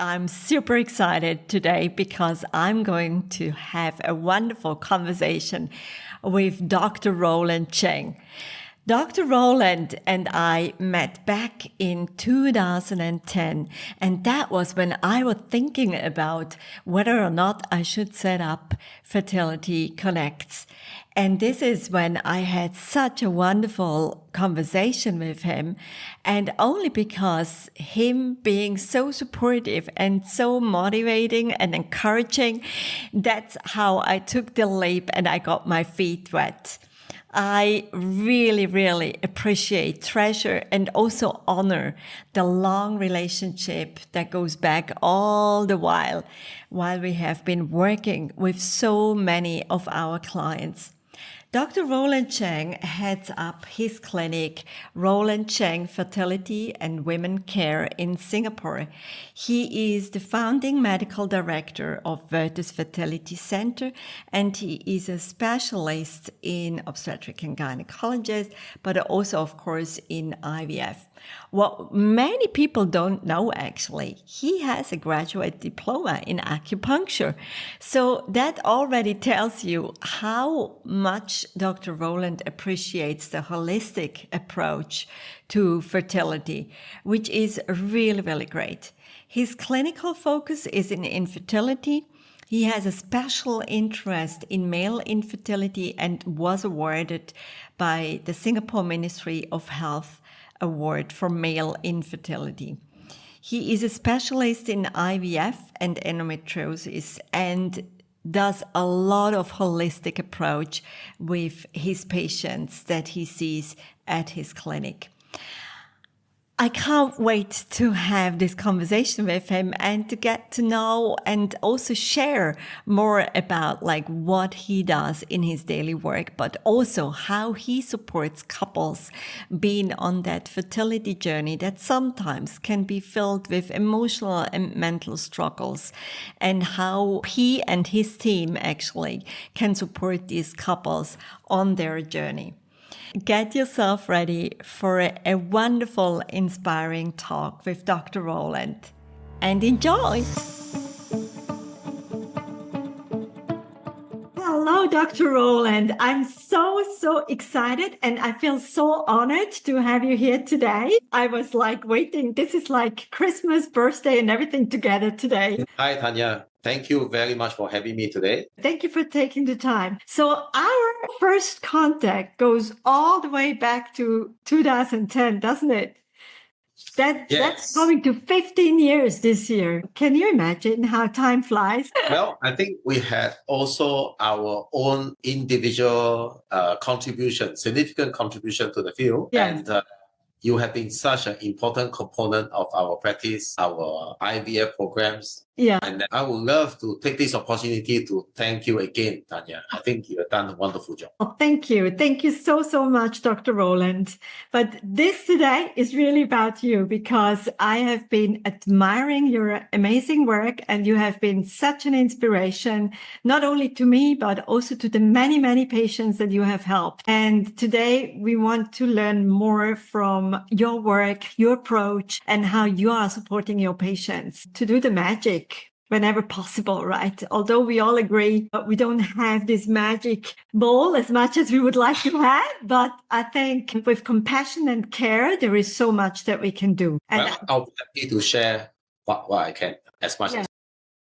I'm super excited today because I'm going to have a wonderful conversation with Dr. Roland Chieng. Dr. Roland and I met back in 2010, and that was when I was thinking about whether or not I should set up Fertility Connects. And this is when I had such a wonderful conversation with him, and only because him being so supportive and so motivating and encouraging, that's how I took the leap and I got my feet wet. I really, really appreciate, treasure, and also honor the long relationship that goes back all the while we have been working with so many of our clients. Dr. Roland Chieng heads up his clinic, Roland Chieng Fertility and Women Care in Singapore. He is the founding medical director of Virtus Fertility Center, and he is a specialist in obstetric and gynecology, but also, of course, in IVF. What many people don't know, actually, he has a graduate diploma in acupuncture. So that already tells you how much Dr. Roland appreciates the holistic approach to fertility, which is really, really great. His clinical focus is in infertility. He has a special interest in male infertility and was awarded by the Singapore Ministry of Health Award for male infertility. He is a specialist in IVF and endometriosis and does a lot of holistic approach with his patients that he sees at his clinic. I can't wait to have this conversation with him and to get to know and also share more about what he does in his daily work, but also how he supports couples being on that fertility journey that sometimes can be filled with emotional and mental struggles, and how he and his team actually can support these couples on their journey. Get yourself ready for a wonderful, inspiring talk with Dr. Roland, and enjoy. Hello, Dr. Roland. I'm so excited, and I feel so honored to have you here today. I was waiting. This is like Christmas, birthday, and everything together today. Hi, Tanya. Thank you very much for having me today. Thank you for taking the time. So our first contact goes all the way back to 2010, doesn't it? That's coming to 15 years this year. Can you imagine how time flies? Well, I think we had also our own individual contribution, significant contribution to the field. Yes. And you have been such an important component of our practice, our IVF programs. Yeah. And I would love to take this opportunity to thank you again, Tanya. I think you have done a wonderful job. Oh, thank you. Thank you so much, Dr. Roland. But this today is really about you because I have been admiring your amazing work, and you have been such an inspiration, not only to me, but also to the many patients that you have helped. And today we want to learn more from your work, your approach, and how you are supporting your patients to do the magic whenever possible, right? Although we all agree we don't have this magic ball as much as we would like to have, but I think with compassion and care, there is so much that we can do. And I'll be happy to share what I can as much as.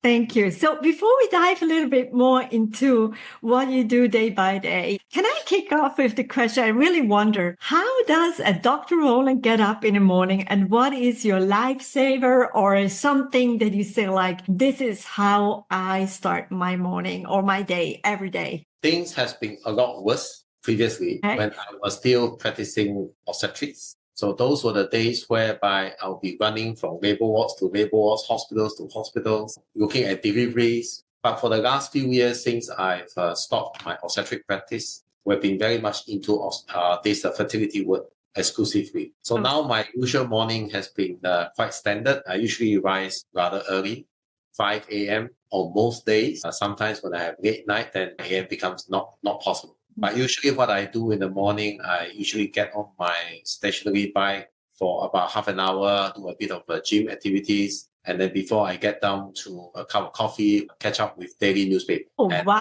Thank you. So before we dive a little bit more into what you do day by day, can I kick off with the question? I really wonder, how does a Dr. Roland get up in the morning, and what is your lifesaver or something that you say this is how I start my morning or my day every day? Things has been a lot worse previously when I was still practicing obstetrics. So those were the days whereby I'll be running from labor wards to labor wards, hospitals to hospitals, looking at deliveries. But for the last few years, since I've stopped my obstetric practice, we've been very much into this fertility work exclusively. So now my usual morning has been quite standard. I usually rise rather early, 5 a.m. on most days. Sometimes when I have late night, then a.m. becomes not possible. But usually what I do in the morning, I usually get on my stationary bike for about half an hour, do a bit of gym activities, And then before I get down to a cup of coffee, catch up with daily newspaper. Oh, And, wow.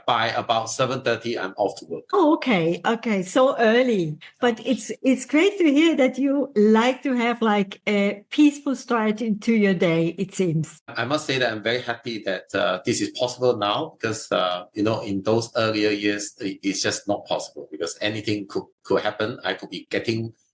by about 7:30, I'm off to work. Oh, okay. Okay. So early. But it's great to hear that you like to have like a peaceful start into your day, it seems. I must say that I'm very happy that this is possible now because, in those earlier years, it's just not possible because anything could happen. I could be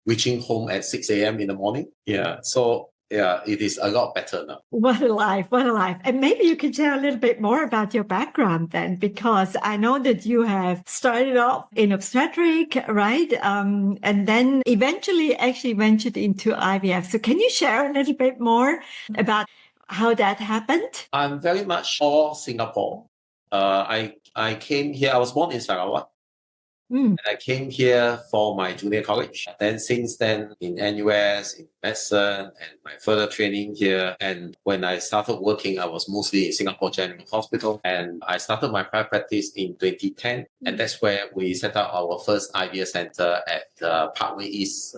reaching home at 6 a.m. in the morning. Yeah. So, yeah, it is a lot better now. What a life, what a life. And maybe you can share a little bit more about your background then, because I know that you have started off in obstetric, right? And then eventually actually ventured into IVF. So can you share a little bit more about how that happened? I'm very much all Singapore. I came here, I was born in Sarawak. And I came here for my junior college. Then since then in NUS, in medicine, and my further training here. And when I started working, I was mostly in Singapore General Hospital. And I started my private practice in 2010. And that's where we set up our first IVF center at Parkway East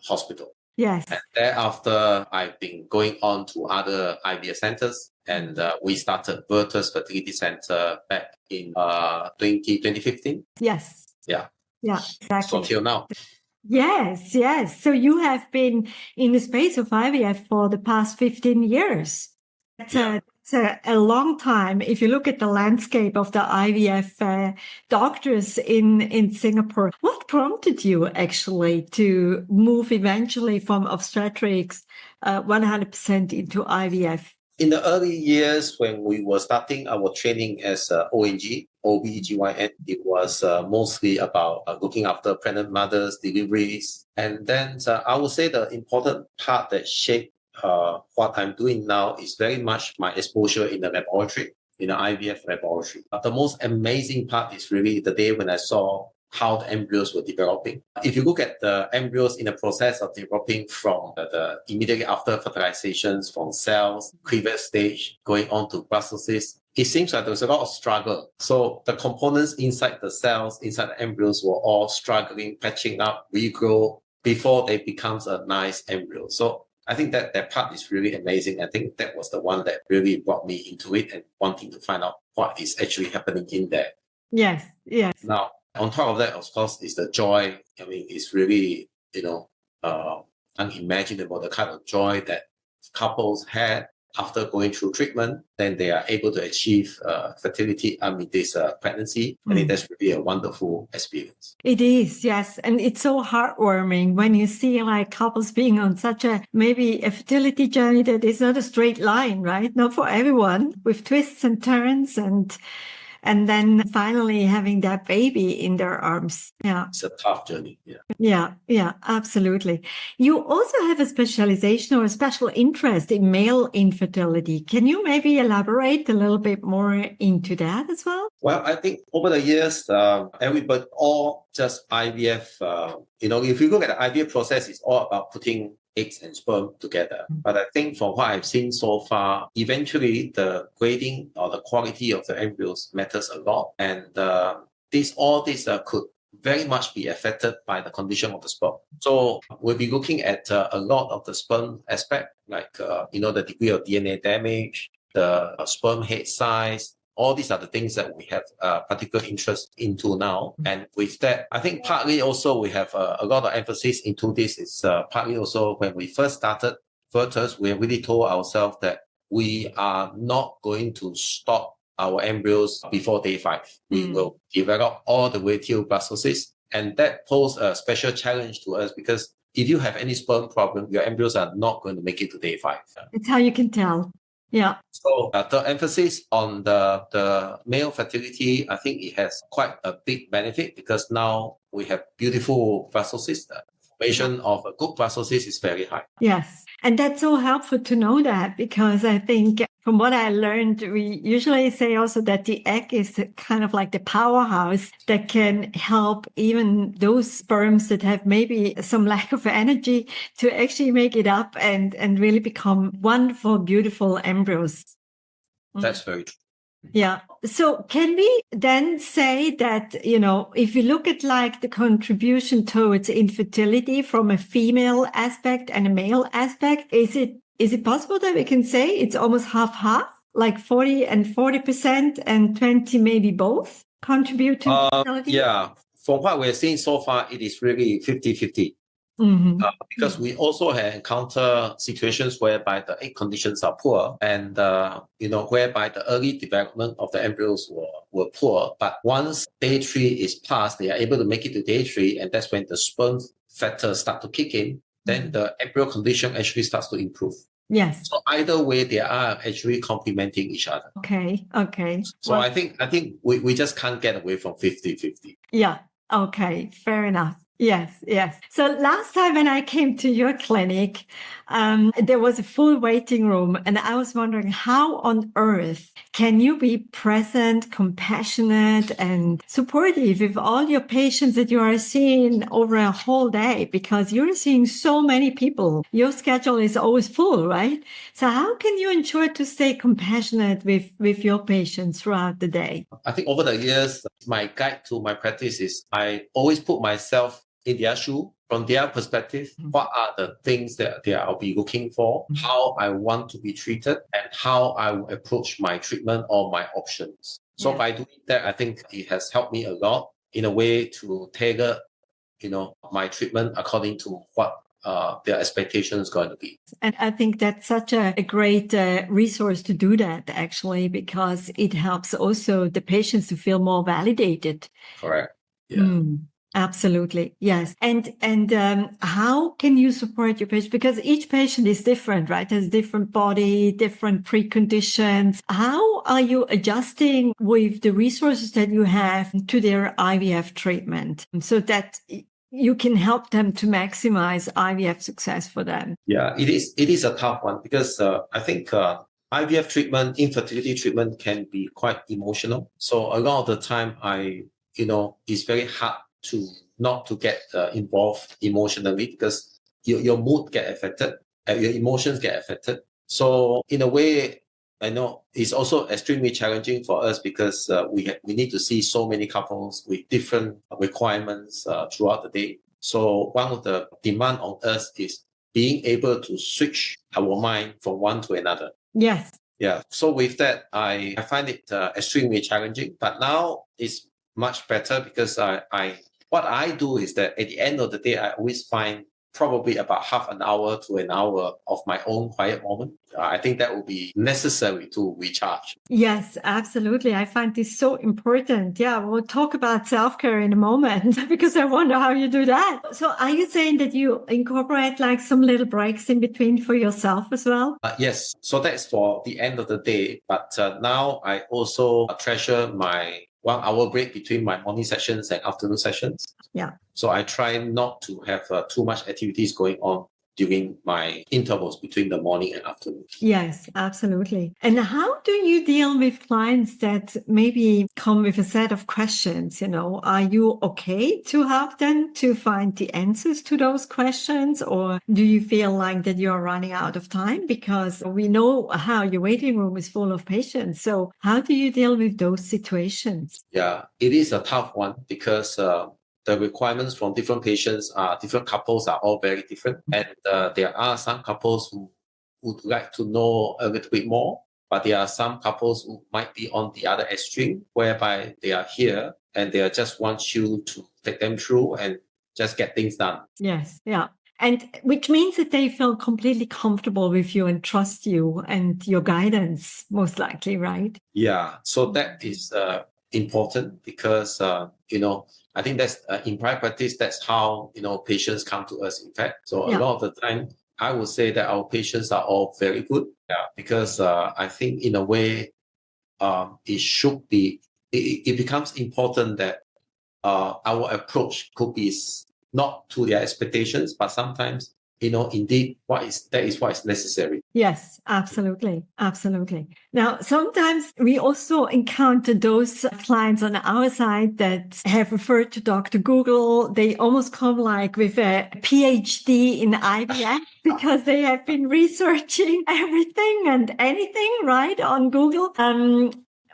Hospital. Yes. And thereafter, I've been going on to other IVF centers. And we started Virtus Fertility Center back in 2015. Yes. Yeah. Yeah, exactly. So till now. Yes, yes. So you have been in the space of IVF for the past 15 years. That's a long time. If you look at the landscape of the IVF doctors in Singapore, what prompted you actually to move eventually from obstetrics 100% into IVF? In the early years, when we were starting our training as OBGYNE, it was mostly about looking after pregnant mothers, deliveries. And then I would say the important part that shaped what I'm doing now is very much my exposure in the laboratory, in the IVF laboratory. But the most amazing part is really the day when I saw how the embryos were developing. If you look at the embryos in the process of developing from the immediately after fertilizations, from cells, cleavage stage, going on to blastocysts, it seems like there's a lot of struggle. So the components inside the cells, inside the embryos were all struggling, patching up, regrow before they becomes a nice embryo. So I think that part is really amazing. I think that was the one that really brought me into it and wanting to find out what is actually happening in there. Yes, yes. Now, on top of that, of course, is the joy. I mean, it's really, unimaginable, the kind of joy that couples had after going through treatment. Then they are able to achieve fertility amid this pregnancy. I think that's really a wonderful experience. It is, yes. And it's so heartwarming when you see like couples being on such maybe a fertility journey that is not a straight line, right? Not for everyone, with twists and turns and then finally having that baby in their arms. Yeah. It's a tough journey. Yeah. Yeah, absolutely. You also have a specialization or a special interest in male infertility. Can you maybe elaborate a little bit more into that as well? Well, I think over the years, everybody, all just IVF, if you look at the IVF process, it's all about putting eggs and sperm together. But I think from what I've seen so far, eventually the grading or the quality of the embryos matters a lot. And all this could very much be affected by the condition of the sperm. So we'll be looking at a lot of the sperm aspect, like, the degree of DNA damage, the sperm head size. All these are the things that we have particular interest into now. And with that, I think partly also we have a lot of emphasis into this. It's partly also when we first started Virtus, we really told ourselves that we are not going to stop our embryos before day 5. We will develop all the way till blastocysts. And that posed a special challenge to us because if you have any sperm problem, your embryos are not going to make it to day 5. It's how you can tell. Yeah. So the emphasis on the male fertility, I think it has quite a big benefit because now we have beautiful blastocysts. The formation of a good blastocyst is very high. Yes. And that's so helpful to know that because I think from what I learned, we usually say also that the egg is kind of like the powerhouse that can help even those sperms that have maybe some lack of energy to actually make it up and really become wonderful, beautiful embryos. That's very true. Yeah. So can we then say that, if you look at like the contribution towards infertility from a female aspect and a male aspect, is it Is it possible that we can say it's almost half-half, like 40 and 40% and 20 maybe both contribute to fertility? Yeah. From what we're seeing so far, it is really 50-50. Because we also have encountered situations whereby the egg conditions are poor and, whereby the early development of the embryos were poor. But once day 3 is passed, they are able to make it to day 3, and that's when the sperm factors start to kick in. Then the embryo condition actually starts to improve. Yes. So either way, they are actually complementing each other. Okay. So I think we just can't get away from 50-50. Yeah. Okay. Fair enough. Yes. So last time when I came to your clinic, there was a full waiting room, and I was wondering how on earth can you be present, compassionate, and supportive with all your patients that you are seeing over a whole day, because you're seeing so many people. Your schedule is always full, right? So how can you ensure to stay compassionate with your patients throughout the day? I think over the years, my guide to my practice is I always put myself in their shoe, from their perspective. What are the things that I'll be looking for, how I want to be treated, and how I will approach my treatment or my options. So by doing that, I think it has helped me a lot in a way to tailor, my treatment according to what their expectation is going to be. And I think that's such a great resource to do that, actually, because it helps also the patients to feel more validated. Correct. Yeah. Absolutely. Yes. And how can you support your patient? Because each patient is different, right? Has different body, different preconditions. How are you adjusting with the resources that you have to their IVF treatment so that you can help them to maximize IVF success for them? Yeah, it is a tough one because I think IVF treatment, infertility treatment can be quite emotional. So a lot of the time it's very hard to not to get involved emotionally because your mood get affected, your emotions get affected. So in a way, I know it's also extremely challenging for us because we need to see so many couples with different requirements throughout the day. So one of the demand on us is being able to switch our mind from one to another. Yes. Yeah. So with that, I find it extremely challenging. But now it's much better because what I do is that at the end of the day, I always find probably about half an hour to an hour of my own quiet moment. I think that will be necessary to recharge. Yes, absolutely. I find this so important. Yeah, we'll talk about self-care in a moment because I wonder how you do that. So are you saying that you incorporate like some little breaks in between for yourself as well? Yes. So that's for the end of the day. But now I also treasure my 1 hour break between my morning sessions and afternoon sessions. Yeah. So I try not to have too much activities going on during my intervals between the morning and afternoon. Yes, absolutely. And how do you deal with clients that maybe come with a set of questions? Are you okay to help them to find the answers to those questions? Or do you feel like that you're running out of time? Because we know how your waiting room is full of patients. So how do you deal with those situations? Yeah, it is a tough one because the requirements from different patients different couples are all very different. And there are some couples who would like to know a little bit more, but there are some couples who might be on the other extreme, whereby they are here and they just want you to take them through and just get things done. Yes, yeah. And which means that they feel completely comfortable with you and trust you and your guidance, most likely, right? Yeah, so that is important because, I think that's in private practice, that's how, patients come to us, in fact. So a lot of the time, I would say that our patients are all very good. Yeah, because I think in a way, it should be, it becomes important that our approach could be not to their expectations, but sometimes, indeed, that is what is necessary. Yes, absolutely. Absolutely. Now, sometimes we also encounter those clients on our side that have referred to Dr. Google. They almost come like with a PhD in IVF because they have been researching everything and anything, right, on Google.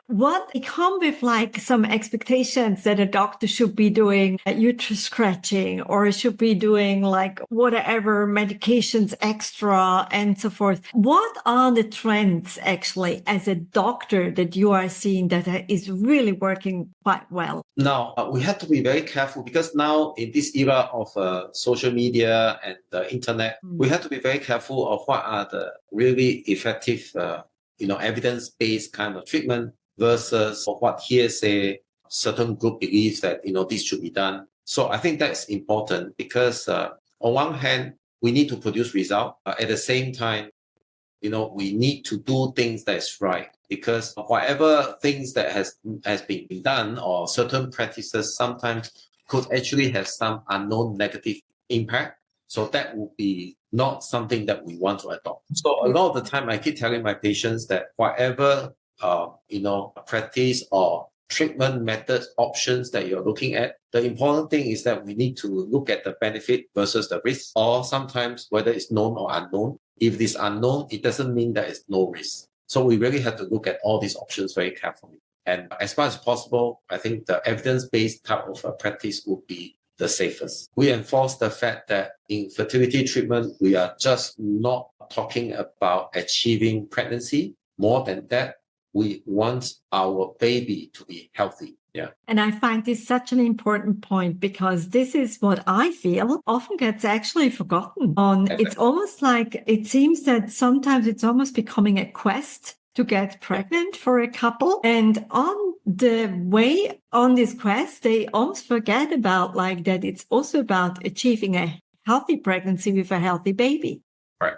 what it come with like some expectations that a doctor should be doing uterus scratching or should be doing like whatever medications extra and so forth. What are the trends actually as a doctor that you are seeing that is really working quite well? Now, we have to be very careful because now in this era of social media and the internet, we have to be very careful of what are the really effective, evidence-based kind of treatment versus what hearsay certain group believes that, this should be done. So I think that's important because on one hand, we need to produce result. At the same time, we need to do things that's right because whatever things that has been done or certain practices sometimes could actually have some unknown negative impact. So that would be not something that we want to adopt. So a lot of the time I keep telling my patients that whatever, practice or treatment methods options that you're looking at, the important thing is that we need to look at the benefit versus the risk, or sometimes whether it's known or unknown. If it is unknown, it doesn't mean that it's no risk. So we really have to look at all these options very carefully. And as far as possible, I think the evidence-based type of practice would be the safest. We enforce the fact that in fertility treatment, we are just not talking about achieving pregnancy. More than that, we want our baby to be healthy. Yeah. And I find this such an important point because this is what I feel often gets actually forgotten on. It's almost like it seems that sometimes it's almost becoming a quest to get pregnant for a couple. And on the way on this quest, they almost forget about like that it's also about achieving a healthy pregnancy with a healthy baby. Right.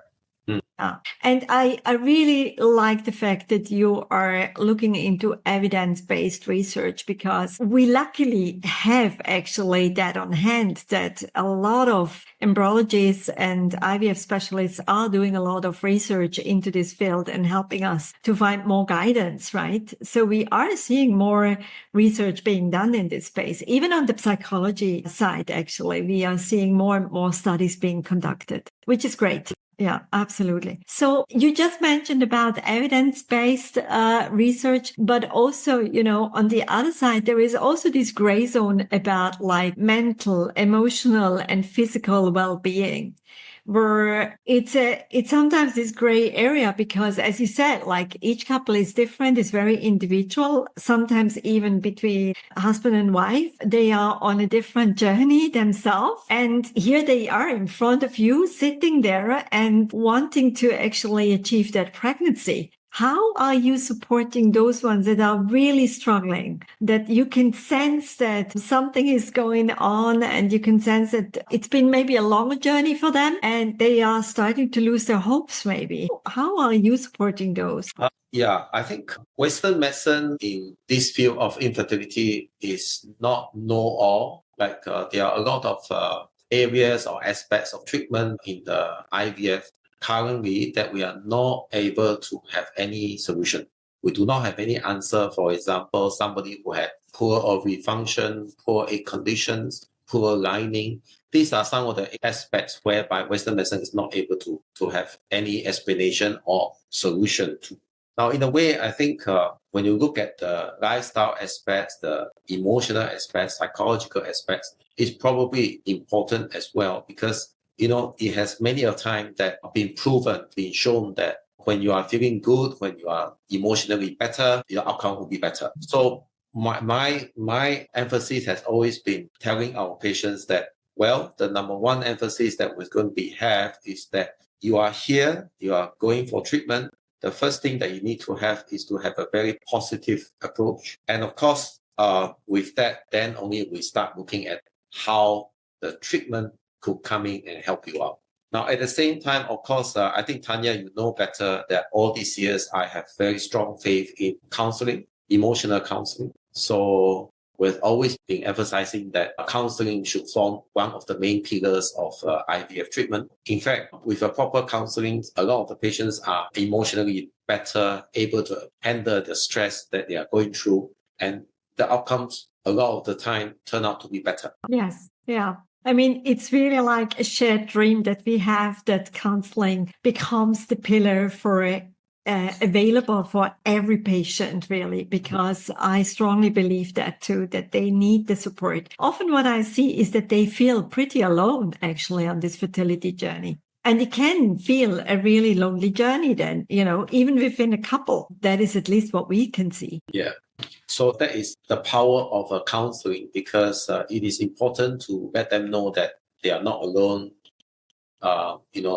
And I really like the fact that you are looking into evidence-based research because we luckily have actually that on hand that a lot of embryologists and IVF specialists are doing a lot of research into this field and helping us to find more guidance, right? So we are seeing more research being done in this space. Even on the psychology side, actually, we are seeing more and more studies being conducted, which is great. Yeah, absolutely. So you just mentioned about evidence-based research, but also, on the other side, there is also this gray zone about like mental, emotional, and physical well-being, where it's sometimes this gray area because, as you said, like each couple is different, is very individual. Sometimes even between husband and wife, they are on a different journey themselves. And here they are in front of you, sitting there and wanting to actually achieve that pregnancy. How are you supporting those ones that are really struggling, that you can sense that something is going on and you can sense that it's been maybe a longer journey for them and they are starting to lose their hopes maybe? How are you supporting those? Yeah, I think Western medicine in this field of infertility is not know-all. Like there are a lot of areas or aspects of treatment in the IVF currently that we are not able to have any solution. We do not have any answer. For example, somebody who had poor ovary function, poor egg conditions, poor lining. These are some of the aspects whereby Western medicine is not able to have any explanation or solution to. Now, in a way, I think when you look at the lifestyle aspects, the emotional aspects, psychological aspects, it's probably important as well because it has many a time that been proven, been shown that when you are feeling good, when you are emotionally better, your outcome will be better. So my emphasis has always been telling our patients that, well, the number one emphasis that we're going to have is that you are here, you are going for treatment. The first thing that you need to have is to have a very positive approach. And of course, with that, then only we start looking at how the treatment could come in and help you out. Now, at the same time, of course, I think, Tanya, you know better that all these years I have very strong faith in counseling, emotional counseling. So we've always been emphasizing that counseling should form one of the main pillars of IVF treatment. In fact, with a proper counseling, a lot of the patients are emotionally better, able to handle the stress that they are going through, and the outcomes a lot of the time turn out to be better. Yes, yeah. I mean, it's really like a shared dream that we have that counseling becomes the pillar for available for every patient, really, because I strongly believe that too, that they need the support. Often what I see is that they feel pretty alone, actually, on this fertility journey. And it can feel a really lonely journey then, even within a couple. That is at least what we can see. Yeah. So that is the power of counseling, because it is important to let them know that they are not alone.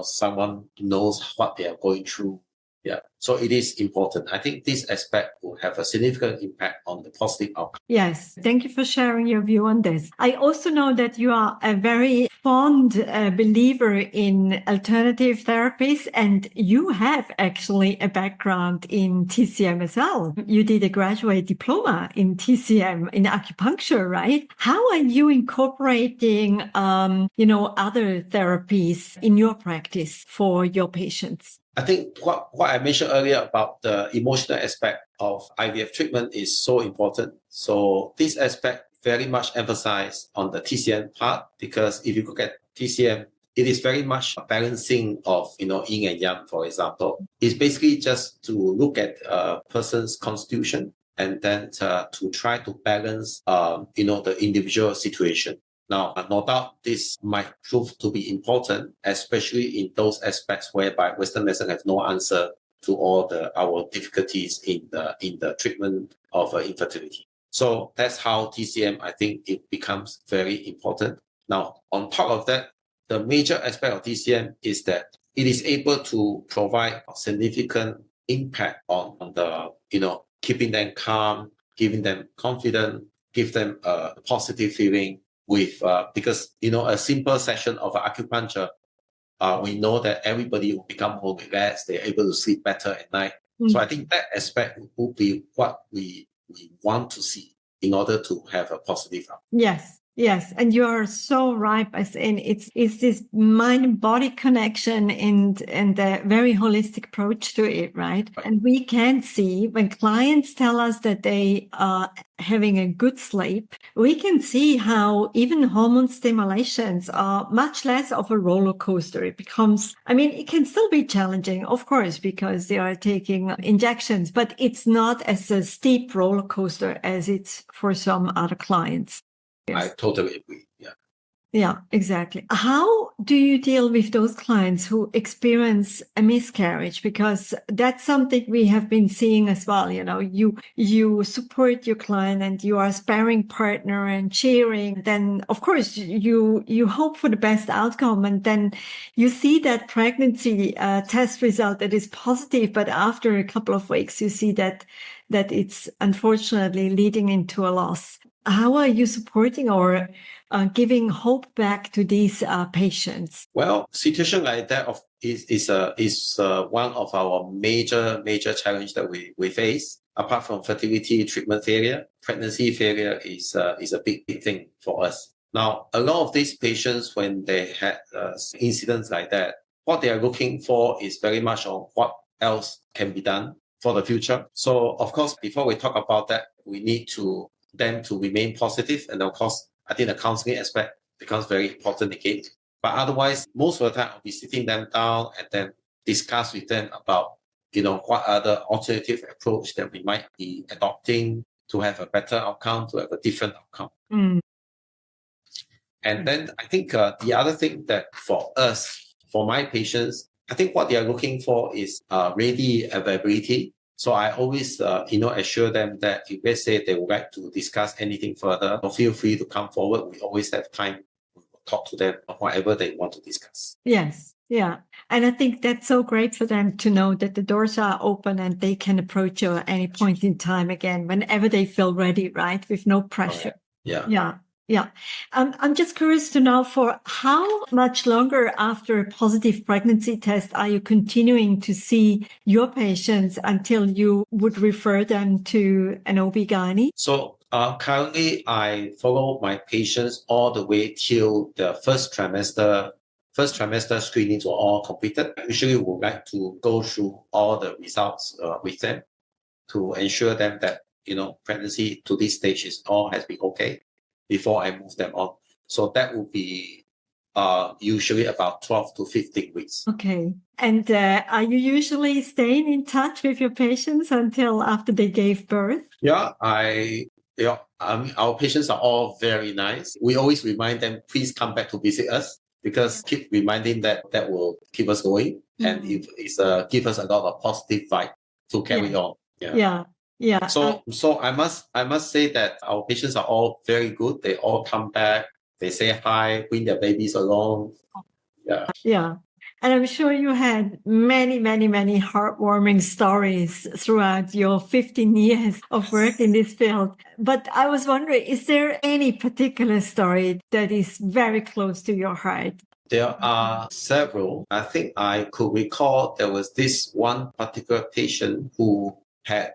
Someone knows what they are going through. Yeah. So it is important. I think this aspect will have a significant impact on the positive outcome. Yes. Thank you for sharing your view on this. I also know that you are a very fond believer in alternative therapies, and you have actually a background in TCM as well. You did a graduate diploma in TCM, in acupuncture, right? How are you incorporating, other therapies in your practice for your patients? I think what I mentioned earlier about the emotional aspect of IVF treatment is so important. So this aspect very much emphasized on the TCM part, because if you look at TCM, it is very much a balancing of, yin and yang, for example. It's basically just to look at a person's constitution and then to try to balance, the individual situation. Now, no doubt this might prove to be important, especially in those aspects whereby Western medicine has no answer to all our difficulties in the treatment of infertility. So that's how TCM, I think, it becomes very important. Now, on top of that, the major aspect of TCM is that it is able to provide a significant impact on the, keeping them calm, giving them confidence, give them a positive feeling, because a simple session of acupuncture, we know that everybody will become more relaxed, they're able to sleep better at night. So I think that aspect will be what we want to see in order to have a positive outcome. Yes, and you are so right. As in, it's this mind and body connection and a very holistic approach to it, right? And we can see when clients tell us that they are having a good sleep, we can see how even hormone stimulations are much less of a roller coaster. It becomes, it can still be challenging, of course, because they are taking injections, but it's not as a steep roller coaster as it's for some other clients. Yes. I totally agree. Yeah. Yeah, exactly. How do you deal with those clients who experience a miscarriage? Because that's something we have been seeing as well. You support your client and you are a sparring partner and cheering. Then, of course, you hope for the best outcome. And then you see that pregnancy test result that is positive, but after a couple of weeks, you see that it's unfortunately leading into a loss. How are you supporting or giving hope back to these patients? Well, situation like that is one of our major challenge that we face. Apart from fertility treatment failure, pregnancy failure is a big thing for us. Now, a lot of these patients, when they had incidents like that, what they are looking for is very much on what else can be done for the future. So, of course, before we talk about that, we need them to remain positive. And of course, I think the counseling aspect becomes very important again. But otherwise, most of the time, I'll be sitting them down and then discuss with them about, what other alternative approach that we might be adopting to have a better outcome, to have a different outcome. And then I think the other thing that for my patients, I think what they are looking for is ready availability. So I always, assure them that if they say they would like to discuss anything further, feel free to come forward. We always have time to talk to them on whatever they want to discuss. Yes. Yeah. And I think that's so great for them to know that the doors are open and they can approach you at any point in time again, whenever they feel ready, right? With no pressure. Right. Yeah. Yeah. Yeah. I'm just curious to know, for how much longer after a positive pregnancy test are you continuing to see your patients until you would refer them to an OBGYNE? So currently I follow my patients all the way till the first trimester screenings were all completed. Usually we would like to go through all the results with them to ensure them that, pregnancy to this stage has been okay before I move them on. So that would be usually about 12 to 15 weeks. Okay. And are you usually staying in touch with your patients until after they gave birth? Yeah, our patients are all very nice. We always remind them, please come back to visit us, because keep reminding that will keep us going, and it's give us a lot of positive vibe to carry on. Yeah. So I must say that our patients are all very good. They all come back. They say hi, bring their babies along. Yeah. And I'm sure you had many, many, many heartwarming stories throughout your 15 years of work in this field. But I was wondering, is there any particular story that is very close to your heart? There are several. I think I could recall there was this one particular patient who had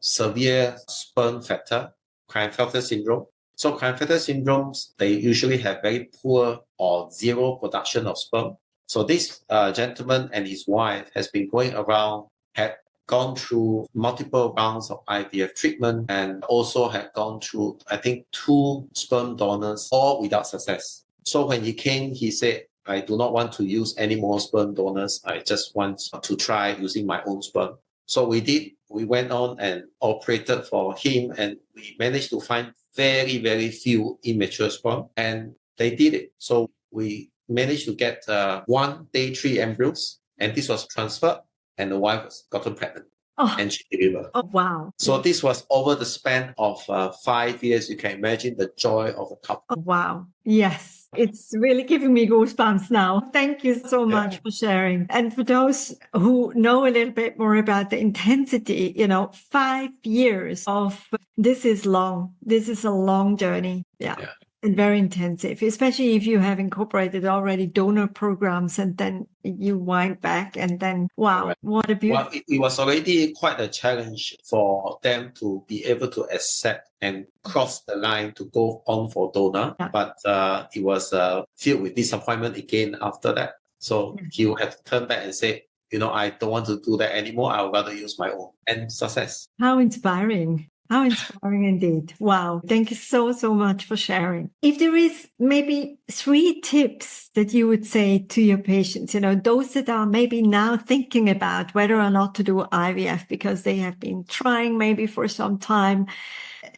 severe sperm factor, Klinefelter syndrome. So Klinefelter syndromes, they usually have very poor or zero production of sperm. So this gentleman and his wife has been going around, had gone through multiple rounds of IVF treatment, and also had gone through, I think, 2 sperm donors, all without success. So when he came, he said, I do not want to use any more sperm donors. I just want to try using my own sperm. So we did. We went on and operated for him, and we managed to find very, very few immature sperm, and they did it. So we managed to get 1 day 3 embryos, and this was transferred, and the wife was gotten pregnant. And she delivered. Oh, wow. So this was over the span of 5 years. You can imagine the joy of a couple. Oh, wow. Yes. It's really giving me goosebumps now. Thank you so much for sharing. And for those who know a little bit more about the intensity, 5 years of this is long. This is a long journey. Yeah. And very intensive, especially if you have incorporated already donor programs and then you wind back and then, wow, what a beautiful... Well, it was already quite a challenge for them to be able to accept and cross the line to go on for donor. But it was filled with disappointment again after that. So he would have to turn back and say, I don't want to do that anymore. I would rather use my own. And success. How inspiring. How inspiring indeed. Wow. Thank you so, so much for sharing. If there is maybe 3 tips that you would say to your patients, those that are maybe now thinking about whether or not to do IVF because they have been trying maybe for some time.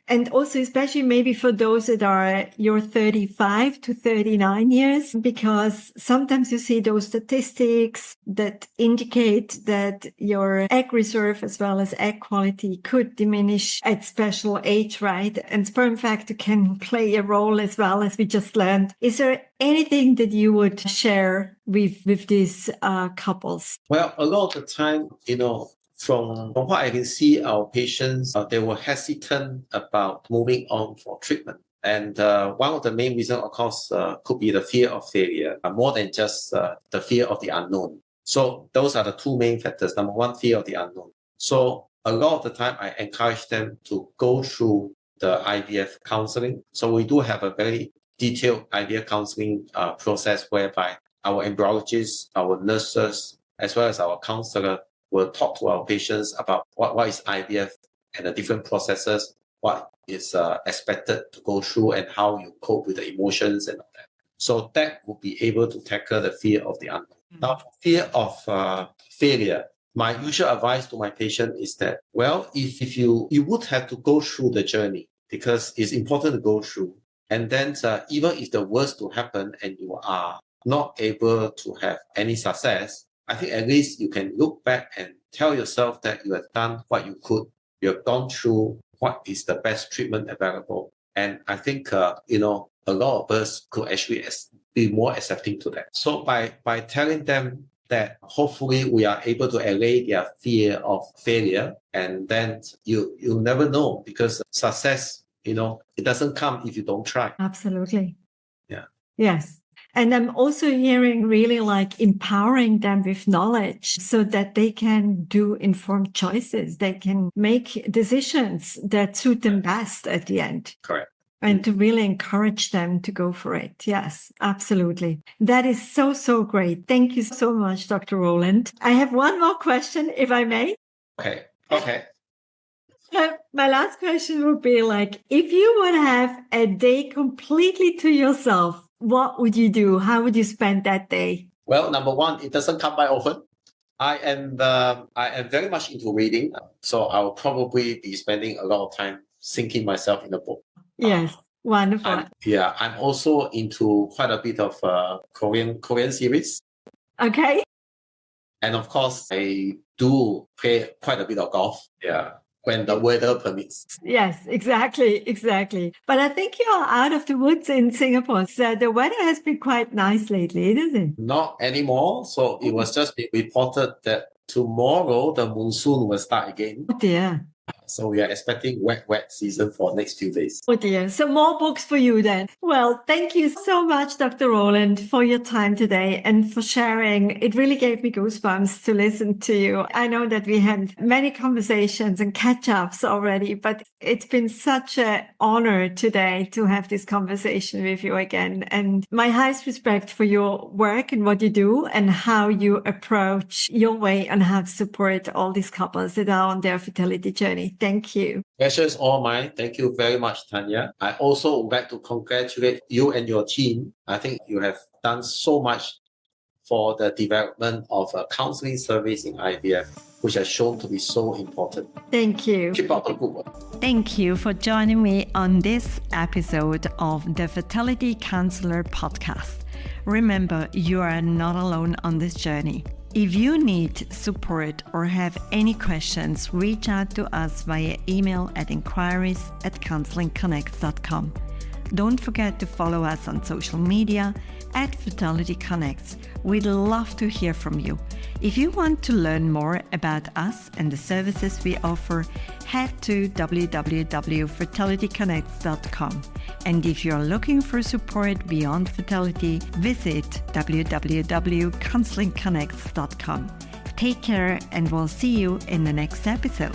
And also, especially maybe for those that are your 35 to 39 years, because sometimes you see those statistics that indicate that your egg reserve as well as egg quality could diminish at special age, right? And sperm factor can play a role as well, as we just learned. Is there anything that you would share with these couples? Well, a lot of the time, from what I can see, our patients, they were hesitant about moving on for treatment. And one of the main reasons, of course, could be the fear of failure, more than just the fear of the unknown. So those are the 2 main factors. Number 1, fear of the unknown. So a lot of the time, I encourage them to go through the IVF counseling. So we do have a very detailed IVF counseling process whereby our embryologists, our nurses, as well as our counselor will talk to our patients about what is IVF and the different processes, what is expected to go through, and how you cope with the emotions and all that. So that will be able to tackle the fear of the unknown. Now, for fear of failure, my usual advice to my patient is that, well, if you would have to go through the journey, because it's important to go through. And then even if the worst to happen and you are not able to have any success, I think at least you can look back and tell yourself that you have done what you could. You have gone through what is the best treatment available. And I think, a lot of us could actually be more accepting to that. So by telling them that hopefully we are able to allay their fear of failure, and then you'll never know, because success, it doesn't come if you don't try. Absolutely. Yeah. Yes. And I'm also hearing really like empowering them with knowledge so that they can do informed choices. They can make decisions that suit them best at the end. Correct. And to really encourage them to go for it. Yes, absolutely. That is so, so great. Thank you so much, Dr. Roland. I have one more question, if I may. Okay. My last question would be like, if you would have a day completely to yourself, what would you do? How would you spend that day? Well, number one, it doesn't come by often. I am very much into reading, so I'll probably be spending a lot of time sinking myself in a book. Yes, wonderful. I'm also into quite a bit of Korean series. Okay. And of course, I do play quite a bit of golf. Yeah. When the weather permits. Yes, exactly. But I think you're out of the woods in Singapore. So the weather has been quite nice lately, isn't it? Not anymore. So it was just been reported that tomorrow the monsoon will start again. Oh dear. So we are expecting wet season for next few days. Oh dear. So more books for you then. Well, thank you so much, Dr. Roland, for your time today and for sharing. It really gave me goosebumps to listen to you. I know that we had many conversations and catch-ups already, but it's been such an honor today to have this conversation with you again. And my highest respect for your work and what you do and how you approach your way on how to support all these couples that are on their fertility journey. Thank you. Pleasure is all mine. Thank you very much, Tanya. I also would like to congratulate you and your team. I think you have done so much for the development of a counseling service in IVF, which has shown to be so important. Thank you. Keep up the good work. Thank you for joining me on this episode of the Fertility Counselor podcast. Remember, you are not alone on this journey. If you need support or have any questions, reach out to us via email at inquiries@counsellingconnects.com. Don't forget to follow us on social media @Fertility Connects. We'd love to hear from you. If you want to learn more about us and the services we offer, head to www.fertilityconnects.com. And if you're looking for support beyond fertility, visit www.counsellingconnects.com. Take care, and we'll see you in the next episode.